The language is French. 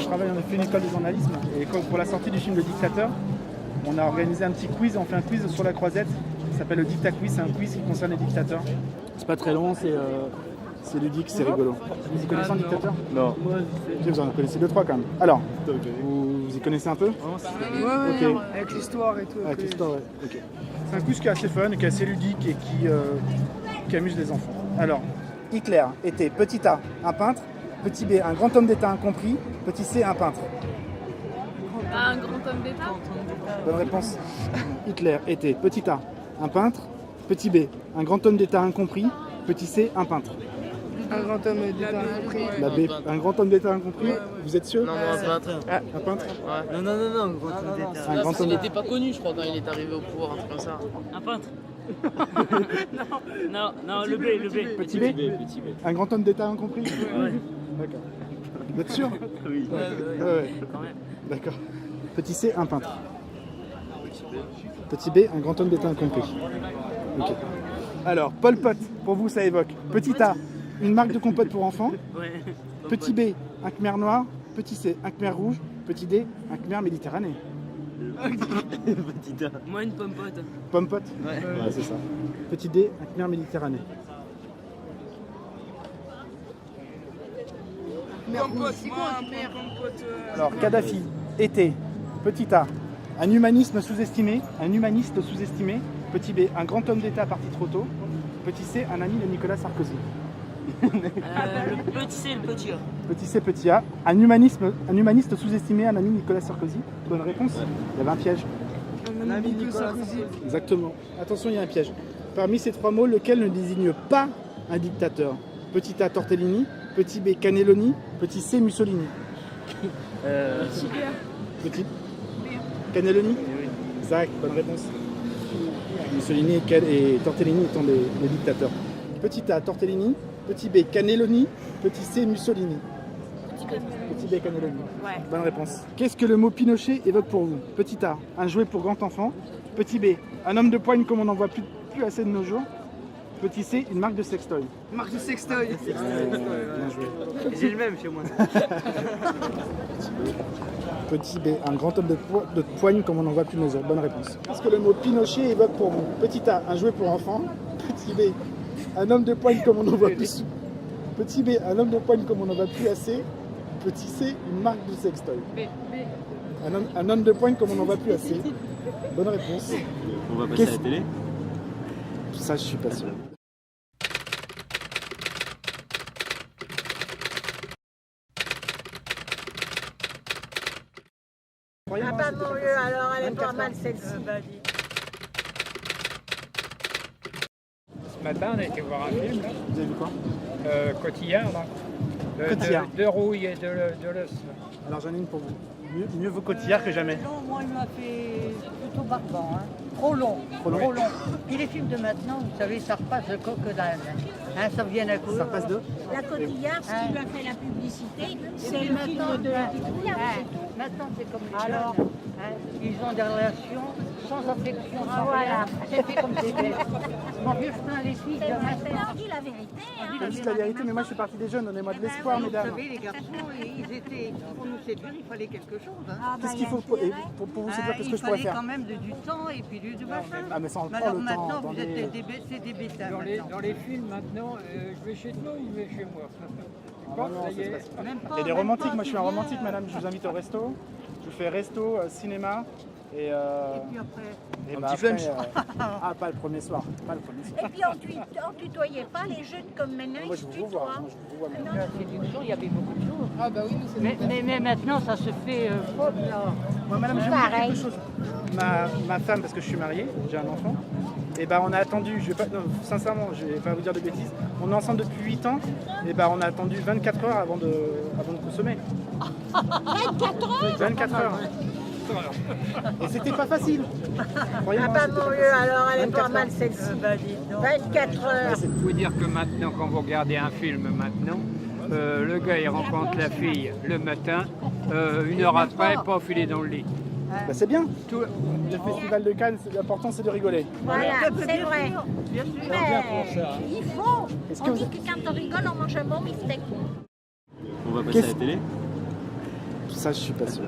travaille, on a fait une école de journalisme et pour la sortie du film Le Dictateur, on a organisé un petit quiz, on fait un quiz sur la croisette, ça s'appelle le Dicta Quiz, c'est un quiz qui concerne les dictateurs. C'est pas très long, c'est ludique, c'est rigolo. Vous y connaissez un dictateur? Non. Vous en connaissez 2-3 quand même. Alors, vous y connaissez un peu? Ouais, avec l'histoire et tout. Avec l'histoire, ouais. Okay. C'est un quiz qui est assez fun, qui est assez ludique et qui amuse les enfants. Alors, Hitler était petit A, un peintre, petit B, un grand homme d'État incompris, petit C, un peintre. Un grand homme d'État. Bonne réponse. Hitler était petit A, un peintre, petit B, un grand homme d'État incompris, petit C, un peintre. Un grand homme d'État incompris. La B, un grand homme d'État incompris, vous êtes sûr? Non, un peintre. Un peintre? Ouais. Non, un grand homme d'État. Un grand homme Il n'était pas connu, je crois, quand il est arrivé au pouvoir, un truc comme ça. Un peintre. non, le B. Petit B? Un grand homme d'État incompris? Ouais. D'accord. Vous êtes sûr? Oui. Ouais. Quand même. D'accord. Petit C, un peintre. Petit B, un grand homme d'État incompris. Ok. Alors, Pol Pot, pour vous, ça évoque. Petit A, une marque de compote pour enfants. Ouais. Petit B, un Khmer noir. Petit C, un Khmer rouge. Petit D, un Khmer méditerranéen. Petit A. Moi, une pomme pote. Pomme Pot? Ouais. Ouais, c'est ça. Petit D, un Khmer méditerranéen. Alors, Kadhafi était, petit A, un humaniste sous-estimé. Petit B, un grand homme d'État parti trop tôt. Petit C, un ami de Nicolas Sarkozy. Le petit C et le petit A. Petit C, petit A, un humaniste sous-estimé, un ami de Nicolas Sarkozy. Bonne réponse. Il y avait un piège. Un ami de Nicolas Sarkozy. Exactement. Attention, il y a un piège. Parmi ces trois mots, lequel ne désigne pas un dictateur? Petit A, Tortellini. Petit B, Cannelloni. Petit C, Mussolini. Petit Cannelloni? Oui. Exact, bonne réponse. Mussolini et Tortellini étant les dictateurs. Petit A, Tortellini. Petit B, Cannelloni. Petit C, Mussolini. Petit B, Cannelloni. Ouais. Bonne réponse. Qu'est-ce que le mot Pinochet évoque pour vous? Petit A, un jouet pour grand enfant. Petit B, un homme de poigne comme on n'en voit plus assez de nos jours. Petit C, une marque de sextoy. Marque de sextoy. Bien joué. J'ai le même chez moi. Petit B, un grand homme de poigne comme on n'en voit plus de nos jours. Bonne réponse. Qu'est-ce que le mot Pinochet évoque pour vous? Petit A, un jouet pour enfants. Petit B, un homme de poigne comme on n'en voit plus. Petit B, un homme de poigne comme on n'en voit plus assez. Petit C, une marque de sextoy. Un homme de poigne comme on n'en voit plus assez. Bonne réponse. On va passer à la télé. Ça, je suis pas sûr. Ah bah mon Dieu, alors elle est pas mal celle-ci. Ce matin, on a été voir un film, là. Vous avez vu quoi? Cotillard, là. Cotillard. De rouille et de l'os. Alors j'en ai une pour vous. Mieux vaut Cotillard que jamais. Non, moi, il m'a fait plutôt barbant. Hein. Trop long. Trop long. Puis les films de maintenant, vous savez, ça repasse de coq d'âne. Hein, ça revient à coup. Ça passe de? La Cotillard, ce qui lui a fait la publicité, c'est le film maintenant, de Cotillard. maintenant, c'est comme les jeunes. Hein, ils ont des relations sans affection, sans voilà. rien. C'est fait comme c'est fait. Mon vieux, je plains les filles de maintenant. On dit la vérité. Hein. Je dis la vérité, mais moi je suis parti des jeunes. Donnez-moi de l'espoir, Vous mesdames. savez, les garçons, ils étaient, pour nous séduire, il fallait quelque chose. Hein. Ah, bah, Qu'est-ce qu'il faut pour vous séduire? Qu'est-ce que je pourrais Il faire? fallait quand même du temps et puis du machin. Ah, mais ça en Mais prend alors le temps. maintenant, vous Attendez. êtes des bêtas maintenant. Dans les films, maintenant, je vais chez toi ou je vais chez moi? Ah, non, ça se passe pas. Même pas, Il y a des même romantiques, pas, moi je suis un tu viens, romantique, madame. Je vous invite au resto. Je vous fais resto, cinéma et. Et puis après, Et bah après, ah, pas le premier soir. Pas le premier soir. Et puis on tutoyait pas les jeunes comme maintenant, Moi ils je se vous revois. tutoient. Moi, je vous revois. la séduction, il y avait beaucoup de choses. Ah bah oui, nous c'est Mais maintenant, ça se fait faute, là. Moi, madame, je vais vous dire Pareil. quelque chose. Ma femme, parce que je suis marié, j'ai un enfant, et bah on a attendu, je vais pas, non, sincèrement, je vais pas vous dire de bêtises, on est ensemble depuis 8 ans, et bah on a attendu 24 heures avant de consommer. 24 heures. 24 heures. Et c'était pas facile. Ah Croyez-moi, bah c'était mon pas Dieu, facile. alors elle est pas 24 mal heures. celle-ci. 24 heures. Il faut dire que maintenant, quand vous regardez un film maintenant, le gars il rencontre la fille le matin, une heure après, pas filé dans le lit. Bah, c'est bien. Tout- Le festival de Cannes, l'important c'est de rigoler. Voilà, c'est vrai. bien pour Mais ça, hein. il faut. Est-ce que On vous- dit que quand on rigole, on mange un bon beefsteak. On va passer à la télé. Ça, je suis pas sûr.